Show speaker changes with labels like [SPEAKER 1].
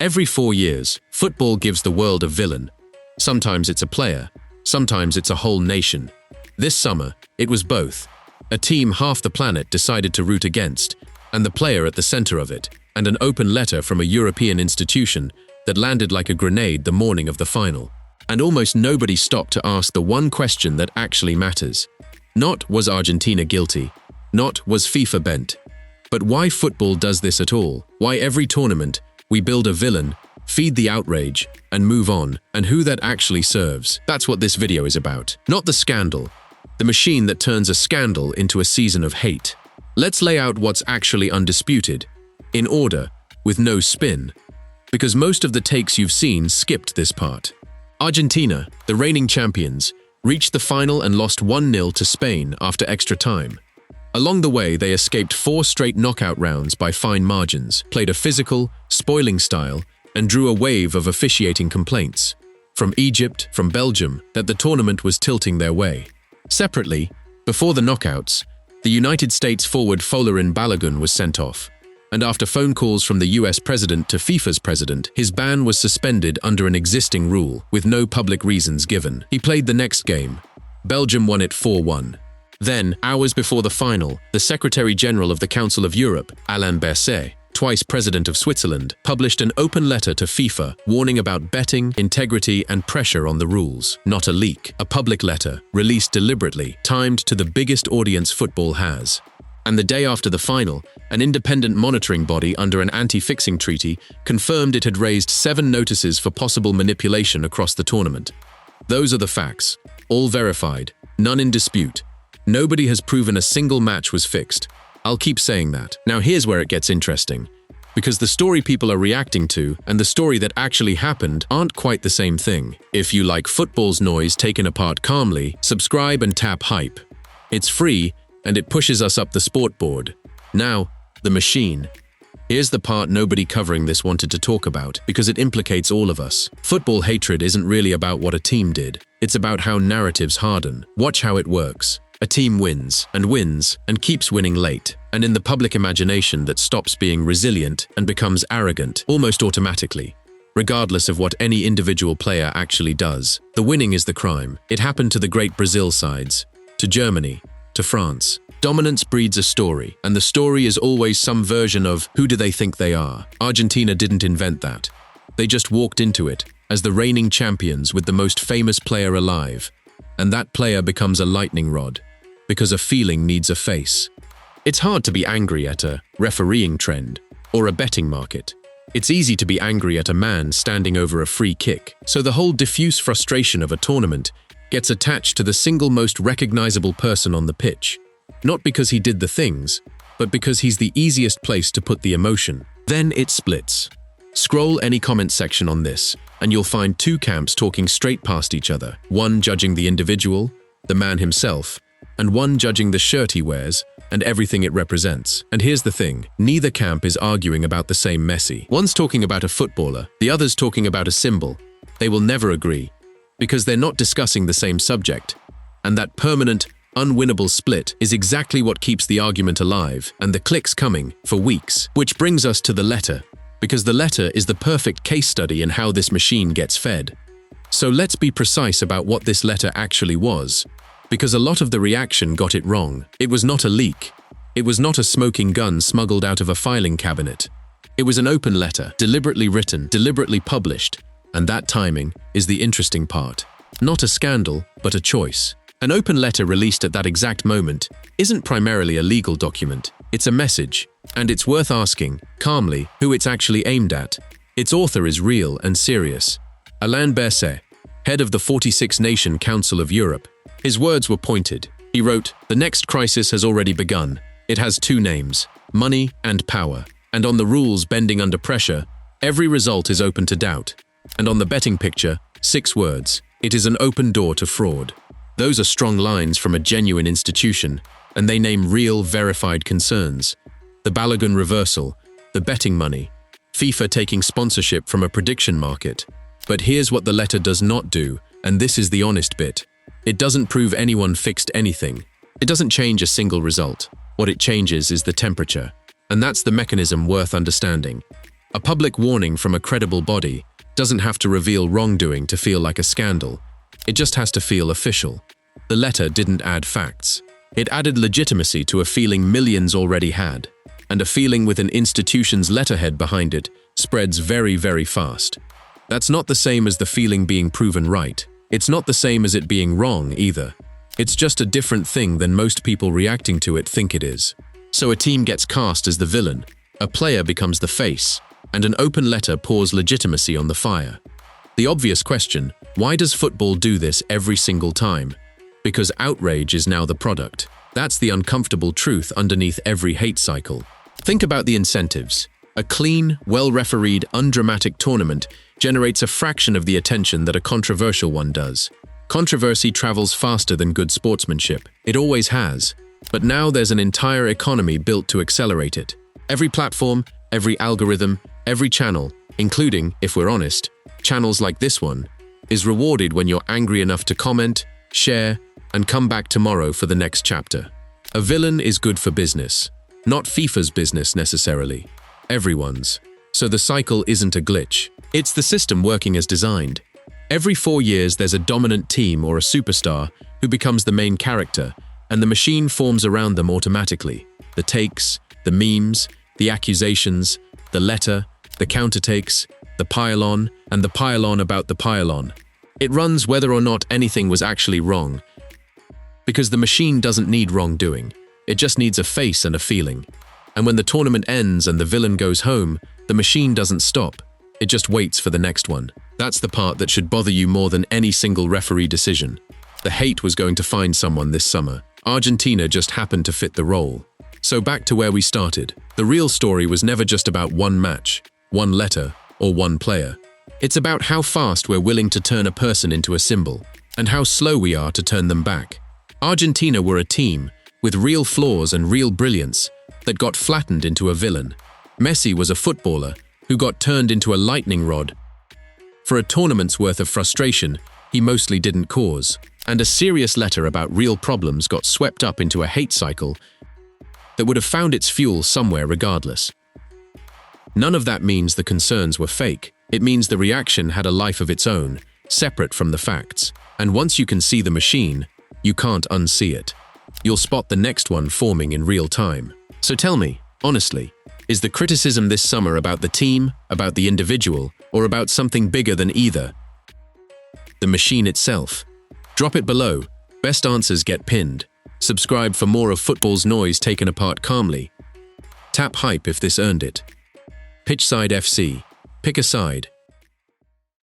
[SPEAKER 1] Every 4 years, football gives the world a villain. Sometimes it's a player, sometimes it's a whole nation. This summer, it was both. A team half the planet decided to root against, and the player at the center of it, and an open letter from a European institution that landed like a grenade the morning of the final. And almost nobody stopped to ask the one question that actually matters. Not was Argentina guilty, not was FIFA bent, but why football does this at all, why every tournament we build a villain, feed the outrage, and move on, and who that actually serves. That's what this video is about. Not the scandal, the machine that turns a scandal into a season of hate. Let's lay out what's actually undisputed, in order, with no spin, because most of the takes you've seen skipped this part. Argentina, the reigning champions, reached the final and lost 1-0 to Spain after extra time. Along the way, they escaped 4 straight knockout rounds by fine margins, played a physical, spoiling style, and drew a wave of officiating complaints. From Egypt, from Belgium, that the tournament was tilting their way. Separately, before the knockouts, the United States forward Folarin Balogun was sent off, and after phone calls from the US president to FIFA's president, his ban was suspended under an existing rule, with no public reasons given. He played the next game. Belgium won it 4-1. Then, hours before the final, the Secretary-General of the Council of Europe, Lionel Messi, twice President of Switzerland, published an open letter to FIFA warning about betting, integrity, and pressure on the rules. Not a leak, a public letter, released deliberately, timed to the biggest audience football has. And the day after the final, an independent monitoring body under an anti-fixing treaty confirmed it had raised 7 notices for possible manipulation across the tournament. Those are the facts, all verified, none in dispute. Nobody has proven a single match was fixed. I'll keep saying that. Now here's where it gets interesting, because the story people are reacting to and the story that actually happened aren't quite the same thing. If you like football's noise taken apart calmly, subscribe and tap hype. It's free, and it pushes us up the sport board. Now, the machine. Here's the part nobody covering this wanted to talk about, because it implicates all of us. Football hatred isn't really about what a team did. It's about how narratives harden. Watch how it works. A team wins, and keeps winning late, and in the public imagination that stops being resilient and becomes arrogant almost automatically, regardless of what any individual player actually does. The winning is the crime. It happened to the great Brazil sides, to Germany, to France. Dominance breeds a story, and the story is always some version of who do they think they are. Argentina didn't invent that. They just walked into it as the reigning champions with the most famous player alive, and that player becomes a lightning rod, because a feeling needs a face. It's hard to be angry at a refereeing trend or a betting market. It's easy to be angry at a man standing over a free kick. So the whole diffuse frustration of a tournament gets attached to the single most recognizable person on the pitch. Not because he did the things, but because he's the easiest place to put the emotion. Then it splits. Scroll any comment section on this, and you'll find 2 camps talking straight past each other. One judging the individual, the man himself, and one judging the shirt he wears and everything it represents. And here's the thing, neither camp is arguing about the same Messi. One's talking about a footballer, the other's talking about a symbol. They will never agree, because they're not discussing the same subject. And that permanent, unwinnable split is exactly what keeps the argument alive and the clicks coming for weeks. Which brings us to the letter, because the letter is the perfect case study in how this machine gets fed. So let's be precise about what this letter actually was, because a lot of the reaction got it wrong. It was not a leak. It was not a smoking gun smuggled out of a filing cabinet. It was an open letter, deliberately written, deliberately published, and that timing is the interesting part. Not a scandal, but a choice. An open letter released at that exact moment isn't primarily a legal document. It's a message, and it's worth asking, calmly, who it's actually aimed at. Its author is real and serious. Lionel Messi, head of the 46-nation Council of Europe. His words were pointed. He wrote, "The next crisis has already begun. It has 2 names, money and power. And on the rules bending under pressure, every result is open to doubt. And on the betting picture, 6 words. It is an open door to fraud." Those are strong lines from a genuine institution, and they name real, verified concerns. The Balogun reversal, the betting money, FIFA taking sponsorship from a prediction market. But here's what the letter does not do, and this is the honest bit. It doesn't prove anyone fixed anything. It doesn't change a single result. What it changes is the temperature. And that's the mechanism worth understanding. A public warning from a credible body doesn't have to reveal wrongdoing to feel like a scandal. It just has to feel official. The letter didn't add facts. It added legitimacy to a feeling millions already had. And a feeling with an institution's letterhead behind it spreads very, very fast. That's not the same as the feeling being proven right. It's not the same as it being wrong either. It's just a different thing than most people reacting to it think it is. So a team gets cast as the villain, a player becomes the face, and an open letter pours legitimacy on the fire. The obvious question, why does football do this every single time? Because outrage is now the product. That's the uncomfortable truth underneath every hate cycle. Think about the incentives. A clean, well-refereed, undramatic tournament generates a fraction of the attention that a controversial one does. Controversy travels faster than good sportsmanship. It always has. But now there's an entire economy built to accelerate it. Every platform, every algorithm, every channel, including, if we're honest, channels like this one, is rewarded when you're angry enough to comment, share, and come back tomorrow for the next chapter. A villain is good for business. Not FIFA's business necessarily. Everyone's. So the cycle isn't a glitch. It's the system working as designed. Every 4 years there's a dominant team or a superstar who becomes the main character, and the machine forms around them automatically. The takes, the memes, the accusations, the letter, the countertakes, the pile-on, and the pile-on about the pile-on. It runs whether or not anything was actually wrong, because the machine doesn't need wrongdoing. It just needs a face and a feeling. And when the tournament ends and the villain goes home, the machine doesn't stop. It just waits for the next one. That's the part that should bother you more than any single referee decision. The hate was going to find someone this summer. Argentina just happened to fit the role. So back to where we started. The real story was never just about one match, one letter, or one player. It's about how fast we're willing to turn a person into a symbol, and how slow we are to turn them back. Argentina were a team, with real flaws and real brilliance, that got flattened into a villain. Messi was a footballer who got turned into a lightning rod for a tournament's worth of frustration he mostly didn't cause, and a serious letter about real problems got swept up into a hate cycle that would have found its fuel somewhere regardless. None of that means the concerns were fake. It means the reaction had a life of its own, separate from the facts. And once you can see the machine, you can't unsee it. You'll spot the next one forming in real time. So tell me, honestly, is the criticism this summer about the team, about the individual, or about something bigger than either? The machine itself? Drop it below. Best answers get pinned. Subscribe for more of football's noise taken apart calmly. Tap hype if this earned it. Pitchside FC. Pick a side.